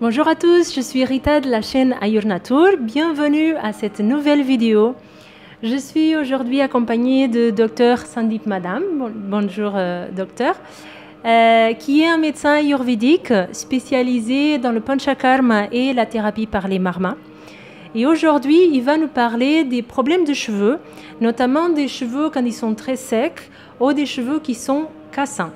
Bonjour à tous, je suis Rita de la chaîne Ayurnatur. Bienvenue à cette nouvelle vidéo. Je suis aujourd'hui accompagnée de Dr Sandeep Madam. Bonjour docteur. Qui est un médecin ayurvédique spécialisé dans le panchakarma et la thérapie par les marmas. Et aujourd'hui, il va nous parler des problèmes de cheveux, notamment des cheveux quand ils sont très secs ou des cheveux qui sont cassants.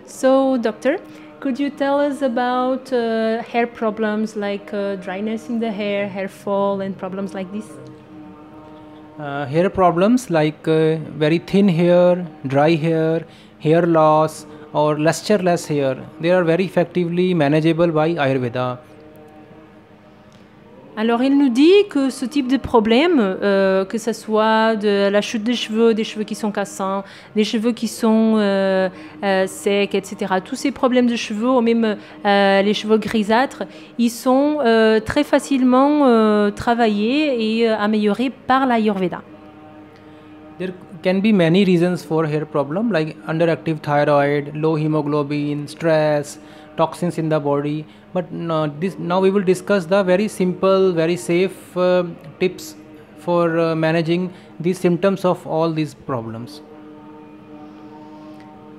So, doctor, could you tell us about hair problems like dryness in the hair fall, and problems like this? Hair problems like very thin hair, dry hair, hair loss, or lusterless hair, they are very effectively manageable by Ayurveda. Alors, il nous dit que ce type de problème, que ce soit de la chute des cheveux qui sont cassants, des cheveux qui sont secs, etc., tous ces problèmes de cheveux, ou même les cheveux grisâtres, ils sont très facilement travaillés et améliorés par l'Ayurveda. There can be many reasons for hair problem like underactive thyroid, low hemoglobin, stress, toxins in the body. But now we will discuss the very simple, very safe tips for managing these symptoms of all these problems.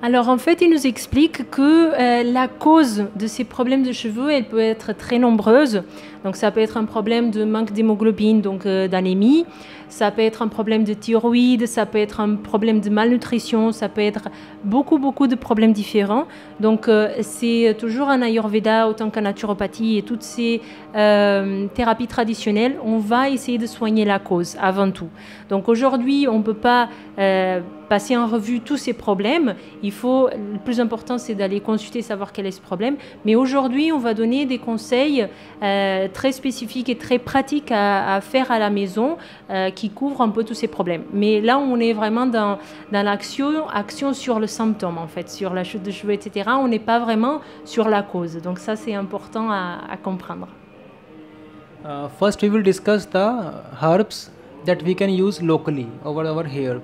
Alors en fait, il nous explique que la cause de ces problèmes de cheveux, elle peut être très nombreuse. Donc ça peut être un problème de manque d'hémoglobine, donc d'anémie. Ça peut être un problème de thyroïde, ça peut être un problème de malnutrition, ça peut être beaucoup de problèmes différents. Donc c'est toujours en Ayurveda, autant qu'en naturopathie et toutes ces thérapies traditionnelles, on va essayer de soigner la cause avant tout. Donc aujourd'hui, on ne peut pas passer en revue tous ces problèmes. Le plus important, c'est d'aller consulter, savoir quel est ce problème. Mais aujourd'hui, on va donner des conseils très spécifiques et très pratiques à faire à la maison qui couvrent un peu tous ces problèmes. Mais là, on est vraiment dans l'action sur le symptôme, en fait, sur la chute de cheveux, etc. On n'est pas vraiment sur la cause. Donc ça, c'est important à comprendre. First, we will discuss the herbs that we can use locally over our hair.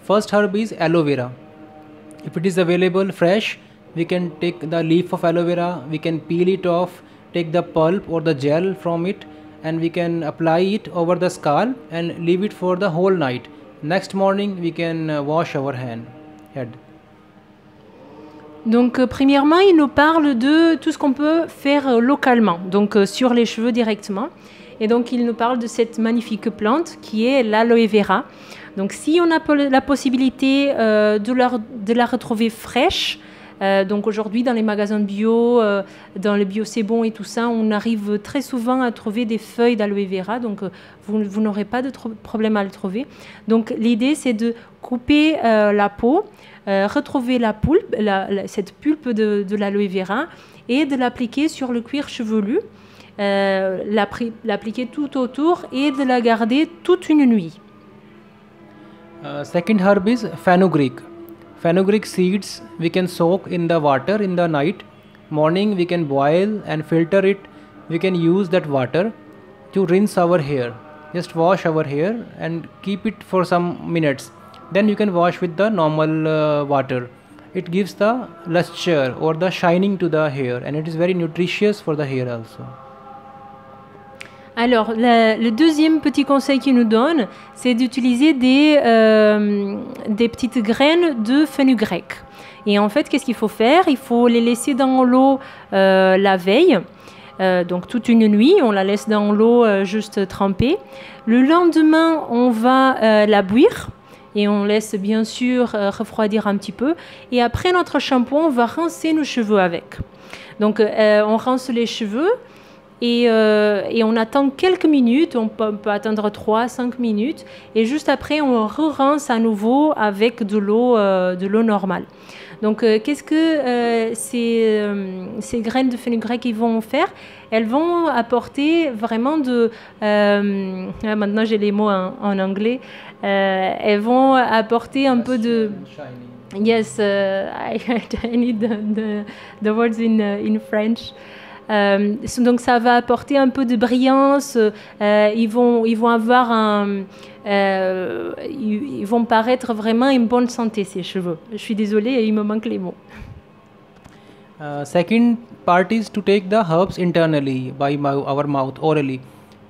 First herb is aloe vera. If it is available fresh, we can take the leaf of aloe vera, we can peel it off, take the pulp or the gel from it, and we can apply it over the scalp and leave it for the whole night. Next morning, we can wash our head. Donc, premièrement, il nous parle de tout ce qu'on peut faire localement, donc sur les cheveux directement. Et donc, il nous parle de cette magnifique plante qui est l'aloe vera. Donc, si on a la possibilité de la retrouver fraîche, donc aujourd'hui dans les magasins bio, dans le bio c'est bon et tout ça, on arrive très souvent à trouver des feuilles d'aloe vera, donc vous n'aurez pas de problème à le trouver. Donc l'idée c'est de couper la peau, retrouver cette pulpe de l'aloe vera et de l'appliquer sur le cuir chevelu, l'appliquer tout autour et de la garder toute une nuit. Second herb is fenugreek. Fenugreek seeds we can soak in the water in the night. Morning we can boil and filter it. We can use that water to rinse our hair. Just wash our hair and keep it for some minutes. Then you can wash with the normal water. It gives the luster or the shining to the hair, and it is very nutritious for the hair also. Alors, le deuxième petit conseil qu'il nous donne, c'est d'utiliser des petites graines de fenugrec. Et en fait, qu'est-ce qu'il faut faire? Il faut les laisser dans l'eau la veille, donc toute une nuit. On la laisse dans l'eau juste trempée. Le lendemain, on va la bouillir. Et on laisse bien sûr refroidir un petit peu. Et après notre shampoing, on va rincer nos cheveux avec. Donc, on rince les cheveux. Et on attend quelques minutes, on peut attendre 3-5 minutes, et juste après on re-rince à nouveau avec de l'eau normale. Donc qu'est-ce que ces graines de fenugrec vont faire? Elles vont apporter vraiment maintenant j'ai les mots en anglais, elles vont apporter un peu de... Yes, I need the words in French. Donc ça va apporter un peu de brillance. Ils vont avoir ils vont paraître vraiment en bonne santé, ces cheveux. Je suis désolée, il me manque les mots. Second part is to take the herbs internally by our mouth orally.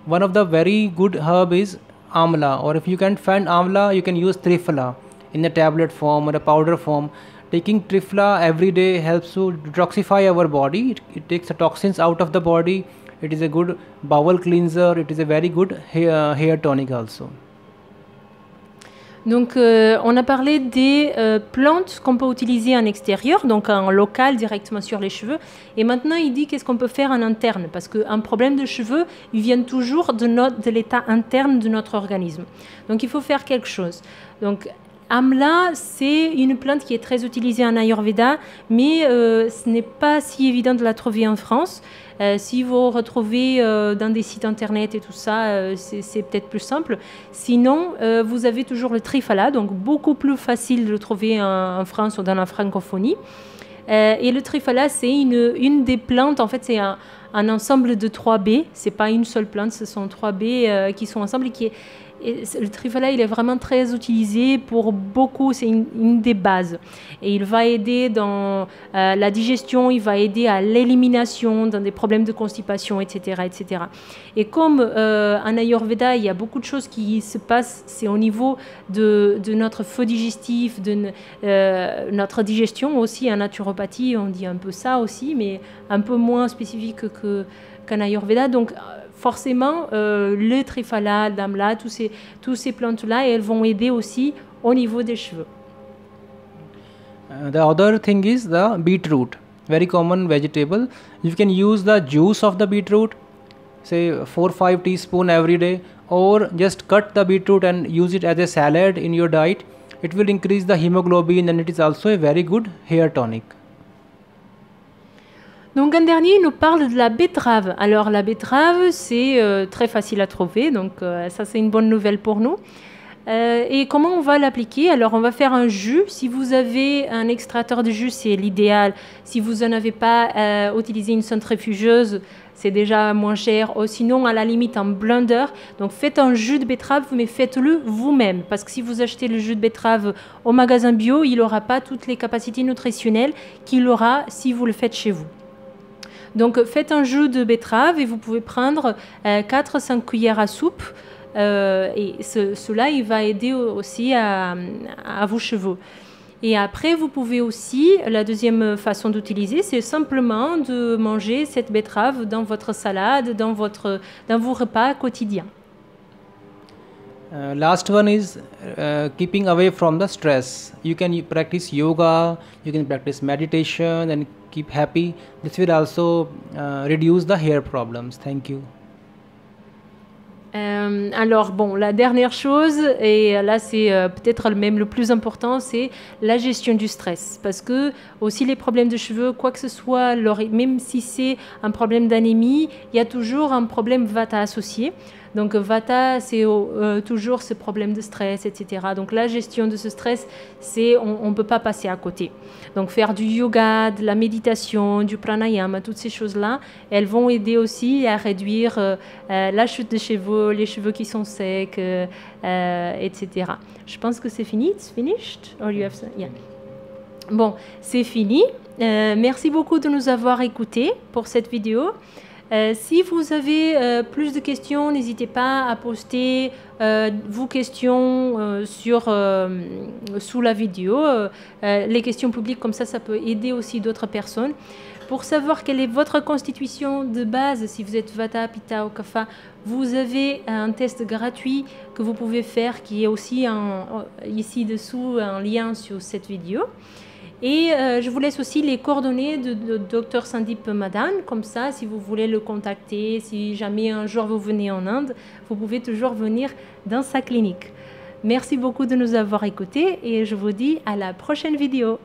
One of the very good herb is amla, or if you can't find amla, you can use triphala in a tablet form or a powder form. Taking triphala every day helps to detoxify our body. It takes the toxins out of the body. It is a good bowel cleanser. It is a very good hair tonic also. Donc, on a parlé des plantes qu'on peut utiliser en extérieur, donc en local, directement sur les cheveux. Et maintenant, il dit qu'est-ce qu'on peut faire en interne, parce qu'un problème de cheveux, ils viennent toujours de l'état interne de notre organisme. Donc, il faut faire quelque chose. Donc, Amla, c'est une plante qui est très utilisée en Ayurveda, mais ce n'est pas si évident de la trouver en France. Si vous retrouvez dans des sites internet et tout ça, c'est peut-être plus simple. Sinon, vous avez toujours le triphala, donc beaucoup plus facile de le trouver en France ou dans la francophonie. Et le triphala, c'est une des plantes, en fait, c'est un ensemble de 3 baies. Ce n'est pas une seule plante, ce sont 3 baies qui sont ensemble et le triphala, il est vraiment très utilisé pour beaucoup, c'est une des bases. Et il va aider dans la digestion, il va aider à l'élimination, dans des problèmes de constipation, etc. etc. Et comme en Ayurveda, il y a beaucoup de choses qui se passent, c'est au niveau de notre feu digestif, de notre digestion aussi. En naturopathie, on dit un peu ça aussi, mais un peu moins spécifique qu'en Ayurveda. Donc, forcément, le triphala, l'amla, tous ces plantes-là, elles vont aider aussi au niveau des cheveux. The other thing is the beetroot, very common vegetable. You can use the juice of the beetroot, say 4-5 teaspoons every day, or just cut the beetroot and use it as a salad in your diet. It will increase the hemoglobin and it is also a very good hair tonic. Donc un dernier, il nous parle de la betterave. Alors la betterave, c'est très facile à trouver, donc ça c'est une bonne nouvelle pour nous. Et comment on va l'appliquer? Alors on va faire un jus. Si vous avez un extracteur de jus, c'est l'idéal. Si vous n'en avez pas, utilisez une centrifugeuse, c'est déjà moins cher. Ou sinon, à la limite, un blender. Donc faites un jus de betterave, mais faites-le vous-même. Parce que si vous achetez le jus de betterave au magasin bio, il n'aura pas toutes les capacités nutritionnelles qu'il aura si vous le faites chez vous. Donc faites un jus de betterave et vous pouvez prendre 4-5 cuillères à soupe et cela il va aider aussi à vos cheveux. Et après vous pouvez aussi, la deuxième façon d'utiliser, c'est simplement de manger cette betterave dans votre salade, dans vos repas quotidiens. Last one is keeping away from the stress. You can practice yoga, you can practice meditation and keep happy. This will also reduce the hair problems. Thank you. Alors bon, la dernière chose, et là c'est peut-être même le plus important, c'est la gestion du stress. Parce que aussi les problèmes de cheveux, quoi que ce soit, même si c'est un problème d'anémie, il y a toujours un problème vata associé. Donc vata, c'est toujours ce problème de stress, etc. Donc la gestion de ce stress, on ne peut pas passer à côté. Donc faire du yoga, de la méditation, du pranayama, toutes ces choses-là, elles vont aider aussi à réduire la chute de cheveux, les cheveux qui sont secs, etc. Je pense que c'est fini. It's finished? Or you have some? Yeah. Bon, c'est fini. Merci beaucoup de nous avoir écoutés pour cette vidéo. Si vous avez plus de questions, n'hésitez pas à poster vos questions sous la vidéo. Les questions publiques, comme ça peut aider aussi d'autres personnes. Pour savoir quelle est votre constitution de base, si vous êtes Vata, Pitta ou Kapha, vous avez un test gratuit que vous pouvez faire qui est aussi ici dessous, un lien sur cette vidéo. Et je vous laisse aussi les coordonnées de Dr Sandeep Madan, comme ça, si vous voulez le contacter, si jamais un jour vous venez en Inde, vous pouvez toujours venir dans sa clinique. Merci beaucoup de nous avoir écoutés et je vous dis à la prochaine vidéo.